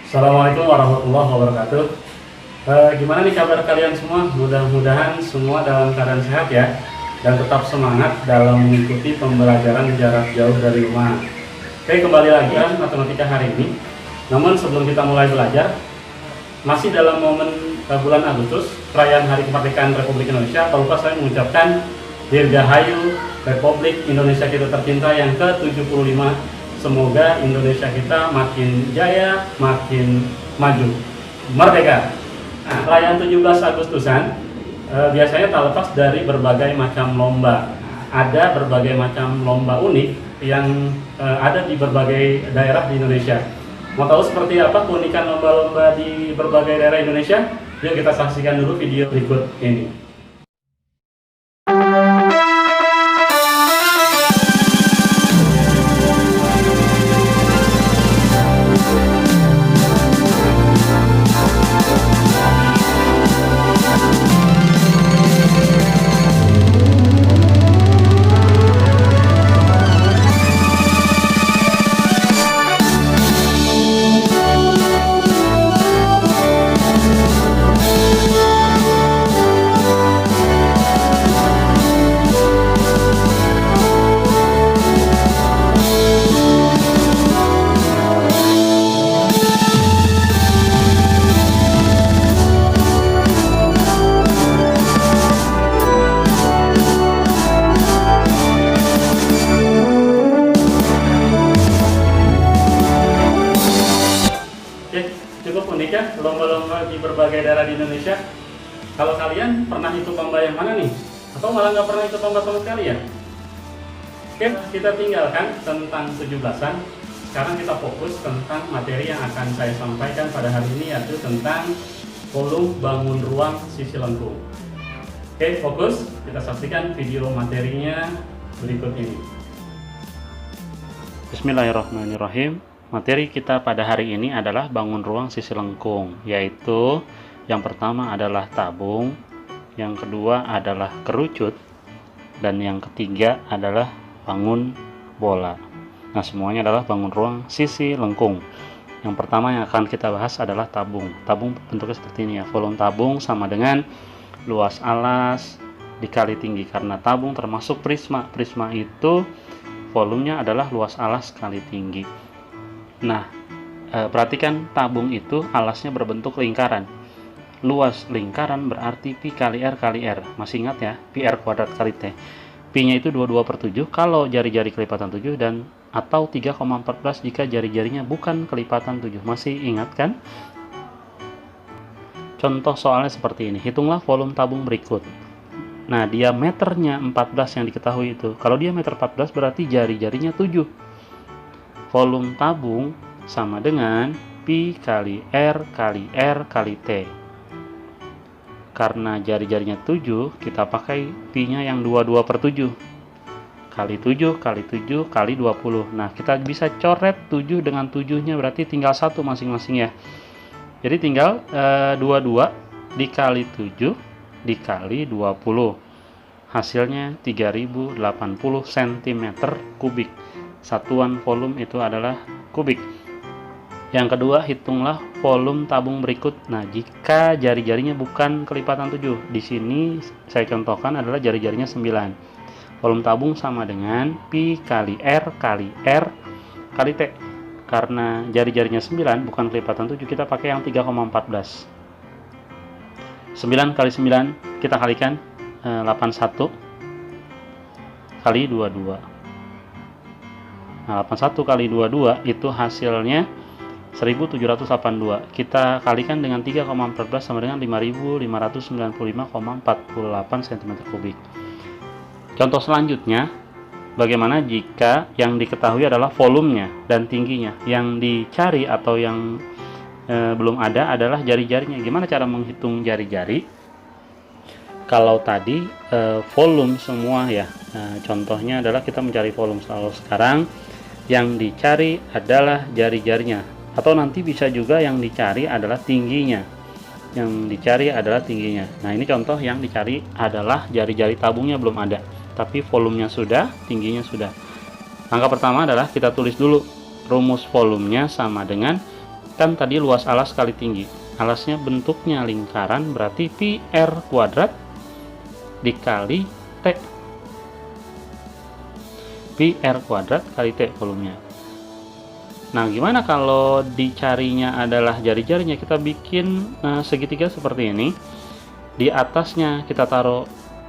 Assalamualaikum warahmatullahi wabarakatuh. Gimana nih kabar kalian semua? Mudah-mudahan semua dalam keadaan sehat ya, dan tetap semangat dalam mengikuti pembelajaran jarak jauh dari rumah. Oke, kembali lagi kan matematika hari ini. Namun sebelum kita mulai belajar, masih dalam momen bulan Agustus, perayaan Hari Kemerdekaan Republik Indonesia, tak lupa saya mengucapkan Dirgahayu Republik Indonesia kita tercinta yang ke-75. Semoga Indonesia kita makin jaya, makin maju, merdeka. Nah, perayaan 17 Agustusan biasanya tak lepas dari berbagai macam lomba. Ada berbagai macam lomba unik yang ada di berbagai daerah di Indonesia. Mau tahu seperti apa keunikan lomba-lomba di berbagai daerah Indonesia? Yuk kita saksikan dulu video berikut ini. Cukup unik ya lomba-lomba di berbagai daerah di Indonesia. Kalau kalian pernah ikut lomba yang mana nih? Atau malah nggak pernah ikut lomba sama sekali ya? Oke, kita tinggalkan tentang 17-an. Sekarang kita fokus tentang materi yang akan saya sampaikan pada hari ini, yaitu tentang volume bangun ruang sisi lengkung. Oke, fokus. Kita saksikan video materinya berikut ini. Bismillahirrahmanirrahim. Materi kita pada hari ini adalah bangun ruang sisi lengkung, yaitu yang pertama adalah tabung, yang kedua adalah kerucut, dan yang ketiga adalah bangun bola. Nah, semuanya adalah bangun ruang sisi lengkung. Yang pertama yang akan kita bahas adalah tabung. Tabung bentuknya seperti ini ya. Volume tabung sama dengan luas alas dikali tinggi, karena tabung termasuk prisma. Prisma itu volumenya adalah luas alas kali tinggi. Nah, perhatikan tabung itu alasnya berbentuk lingkaran. Luas lingkaran berarti pi kali r kali r. Masih ingat ya, pi r kuadrat kali t. Pi-nya itu 22/7 kalau jari-jari kelipatan 7 dan atau 3,14 jika jari-jarinya bukan kelipatan 7. Masih ingat kan? Contoh soalnya seperti ini. Hitunglah volume tabung berikut. Nah, diameternya 14 yang diketahui itu. Kalau diameter 14 berarti jari-jarinya 7. Volume tabung sama dengan pi kali r kali t. Karena jari-jarinya 7, kita pakai pi-nya yang 22/7. Kali 7 kali 7 kali 20. Nah, kita bisa coret 7 dengan 7-nya, berarti tinggal 1 masing-masing ya. Jadi tinggal 22 dikali 7 dikali 20. Hasilnya 3080 cm kubik. Satuan volume itu adalah kubik. Yang kedua, hitunglah volume tabung berikut. Nah, jika jari-jarinya bukan kelipatan 7, di sini saya contohkan adalah jari-jarinya 9. Volume tabung sama dengan pi kali r kali t. Karena jari-jarinya 9 bukan kelipatan 7, kita pakai yang 3,14. 9 kali 9 kita kalikan 81 kali 22. Nah, 81 kali 22 itu hasilnya 1782. Kita kalikan dengan 3,14 sama dengan 5595,48 cm3. Contoh selanjutnya, bagaimana jika yang diketahui adalah volumenya dan tingginya. Yang dicari atau yang belum ada adalah jari-jarinya. Gimana cara menghitung jari-jari? Kalau tadi volume semua ya. Contohnya adalah kita mencari volume. Kalau sekarang yang dicari adalah jari-jarinya, atau nanti bisa juga yang dicari adalah tingginya. Nah, ini contoh yang dicari adalah jari-jari tabungnya belum ada, tapi volumenya sudah, tingginya sudah. Langkah pertama adalah kita tulis dulu rumus volumenya sama dengan Kan tadi luas alas kali tinggi. Alasnya bentuknya lingkaran, berarti pi r kuadrat dikali T. Pi r kuadrat kali T volumenya. Nah, gimana kalau dicarinya adalah jari-jarinya? Kita bikin segitiga seperti ini. Di atasnya kita taruh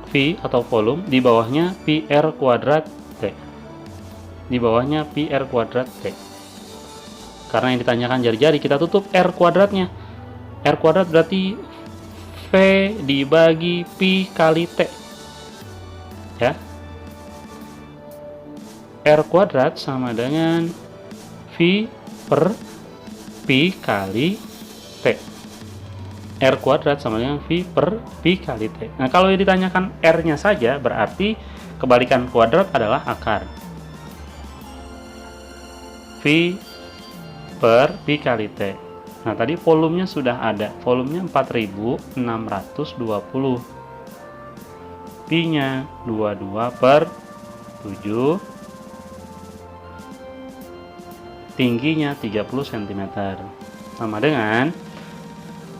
V atau volume, di bawahnya pi r kuadrat T. Di bawahnya pi r kuadrat T. Karena yang ditanyakan jari-jari, kita tutup R kuadratnya. R kuadrat berarti V dibagi pi kali T. Ya. R kuadrat sama dengan V per pi kali T. R kuadrat sama dengan V per pi kali T. Nah, kalau ditanyakan R-nya saja, berarti kebalikan kuadrat adalah akar. V per pi kali T. Nah, tadi volumenya sudah ada. Volumenya 4620. Pi-nya 22 per 7. Tingginya 30 cm. Sama dengan,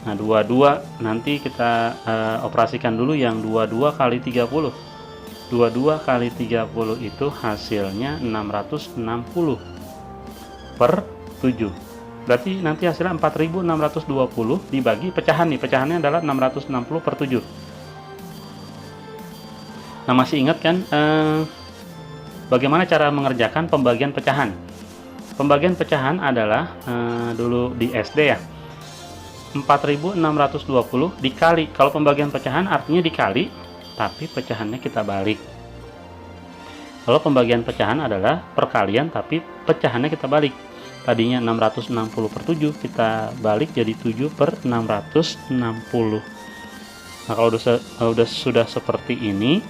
nah 22 nanti kita operasikan dulu yang 22 kali 30. 22 kali 30 itu hasilnya 660 per 7. Berarti nanti hasilnya 4620 dibagi pecahan nih. Pecahannya adalah 660 per 7. Nah, masih ingat kan bagaimana cara mengerjakan pembagian pecahan? Pembagian pecahan adalah dulu di SD ya. 4620 dikali. Kalau pembagian pecahan artinya dikali, tapi pecahannya kita balik. Kalau pembagian pecahan adalah perkalian, tapi pecahannya kita balik. Tadinya 660 per 7, kita balik jadi 7 per 660. Nah, kalau sudah seperti ini,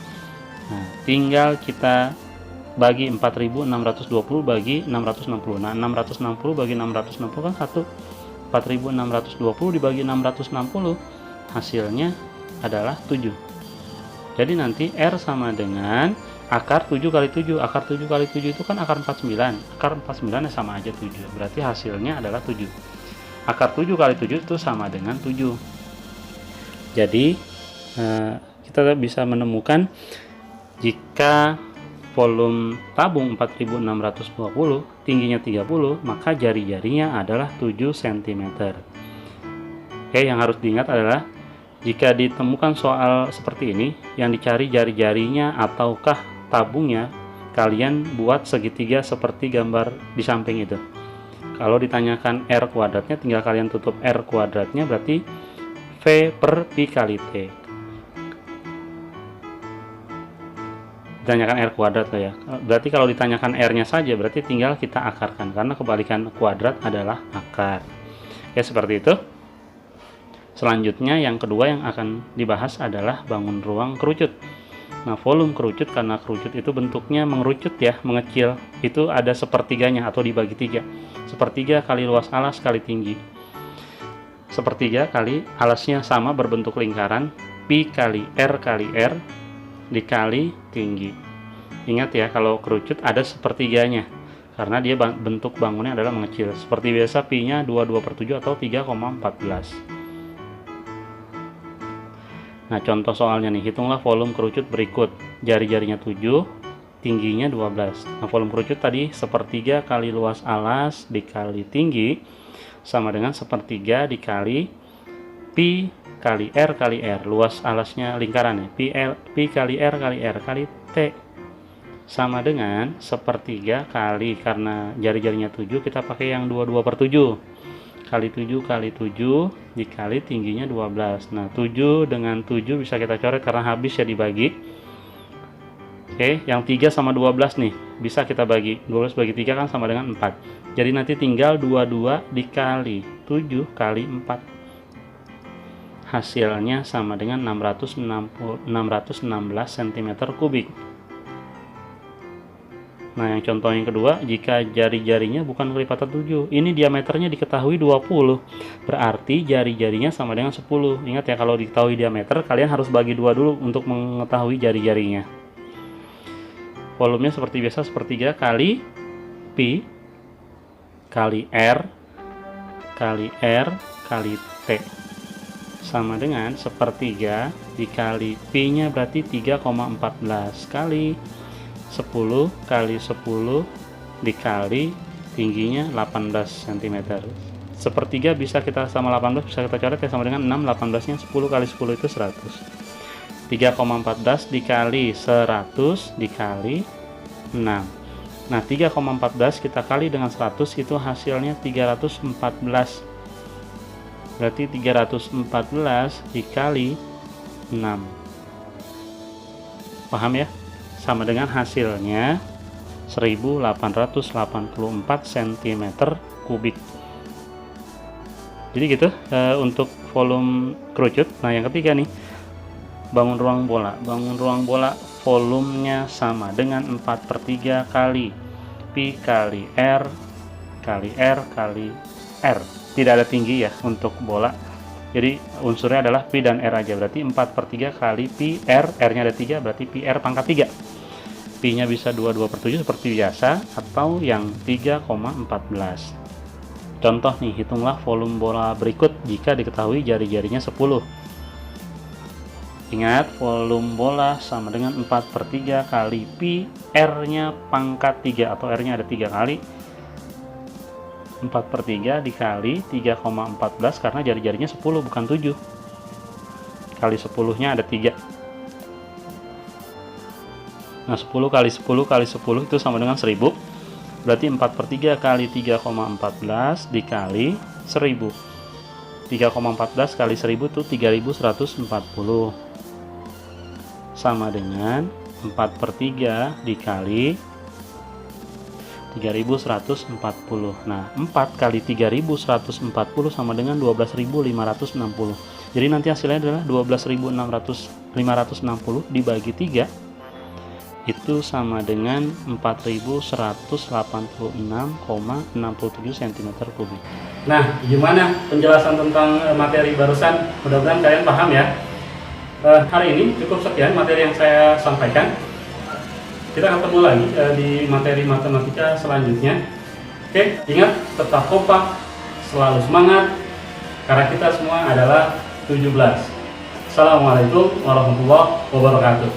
nah, tinggal kita bagi 4620 bagi 660. Nah, 660 bagi 660 kan 1. 4620 dibagi 660, hasilnya adalah 7. Jadi nanti R sama dengan akar 7 kali 7. Akar 7 kali 7 itu kan akar 49. Akar 49 ya sama aja 7. Berarti hasilnya adalah 7. Akar 7 kali 7 itu sama dengan 7. Jadi kita bisa menemukan jika volume tabung 4620, tingginya 30, maka jari-jarinya adalah 7 cm. Oke, yang harus diingat adalah jika ditemukan soal seperti ini, yang dicari jari-jarinya ataukah tabungnya, kalian buat segitiga seperti gambar di samping itu. Kalau ditanyakan R kuadratnya, tinggal kalian tutup R kuadratnya, berarti V per pi kali T. Ditanyakan R kuadrat ya. Berarti kalau ditanyakan R-nya saja, berarti tinggal kita akarkan, karena kebalikan kuadrat adalah akar. Oke, seperti itu. Selanjutnya yang kedua yang akan dibahas adalah bangun ruang kerucut. Nah, volume kerucut, karena kerucut itu bentuknya mengerucut ya, mengecil, itu ada sepertiganya atau dibagi 3. Sepertiga kali luas alas kali tinggi. Sepertiga kali alasnya sama berbentuk lingkaran, pi kali R dikali tinggi. Ingat ya, kalau kerucut ada sepertiganya, karena dia bentuk bangunnya adalah mengecil. Seperti biasa, pi-nya 22 per 7 atau 3,14. Nah, contoh soalnya nih, hitunglah volume kerucut berikut. Jari-jarinya 7, tingginya 12. Nah, volume kerucut tadi sepertiga kali luas alas dikali tinggi sama dengan sepertiga dikali pi kali R. Luas alasnya lingkaran ya, pi kali R kali T sama dengan sepertiga kali, karena jari-jarinya 7 kita pakai yang 22 per 7 kali 7 dikali tingginya 12. Nah, 7 dengan 7 bisa kita coret karena habis ya dibagi. Oke, yang 3 sama 12 nih bisa kita bagi. 12 bagi 3 kan sama dengan 4. Jadi nanti tinggal 22 dikali 7 kali 4. Hasilnya sama dengan 616 cm kubik. Nah, yang contoh yang kedua, jika jari-jarinya bukan kelipatan 7, ini diameternya diketahui 20, berarti jari-jarinya sama dengan 10. Ingat ya, kalau diketahui diameter, kalian harus bagi 2 dulu untuk mengetahui jari-jarinya. Volumenya seperti biasa, sepertiga kali pi kali R kali R kali T sama dengan sepertiga dikali Pi nya berarti 3,14 kali 10 kali 10 dikali tingginya 18 cm. Sepertiga bisa kita sama 18 bisa kita coret ya, sama dengan 6. 18 nya 10 kali 10 itu 100. 3,14 dikali 100 dikali 6. Nah 3,14 kita kali dengan 100 itu hasilnya 314. Berarti 314 dikali 6. Paham ya? Sama dengan hasilnya 1884 cm kubik. Jadi gitu untuk volume kerucut. Nah yang ketiga nih, bangun ruang bola. Bangun ruang bola volumenya sama dengan 4/3 kali Pi kali R kali R kali R. Tidak ada tinggi ya untuk bola, jadi unsurnya adalah Pi dan R aja, berarti 4/3 kali Pi R, R nya ada 3 berarti Pi R pangkat 3. Pi nya bisa 22/7 seperti biasa atau yang 3,14. Contoh nih, hitunglah volume bola berikut jika diketahui jari-jarinya 10. Ingat, volume bola sama dengan 4/3 kali Pi R nya pangkat 3 atau R nya ada 3 kali 4/3 dikali 3,14 karena jari-jarinya 10 bukan 7, kali 10 nya ada 3. Nah 10 kali 10 kali 10 itu sama dengan 1000, berarti 4/3 kali 3,14 dikali 1000. 3,14 kali 1000 itu 3140 sama dengan 4/3 dikali 3140. Nah 4 kali 3140 sama dengan 12.560. Jadi nanti hasilnya adalah 12.560 dibagi 3 itu sama dengan 4.186,67 cm kubik. Nah gimana penjelasan tentang materi barusan? Mudah-mudahan kalian paham ya. Hari ini cukup sekian materi yang saya sampaikan. Kita ketemu lagi di materi matematika selanjutnya. Oke, ingat tetap kompak, selalu semangat, karena kita semua adalah 17. Assalamualaikum warahmatullahi wabarakatuh.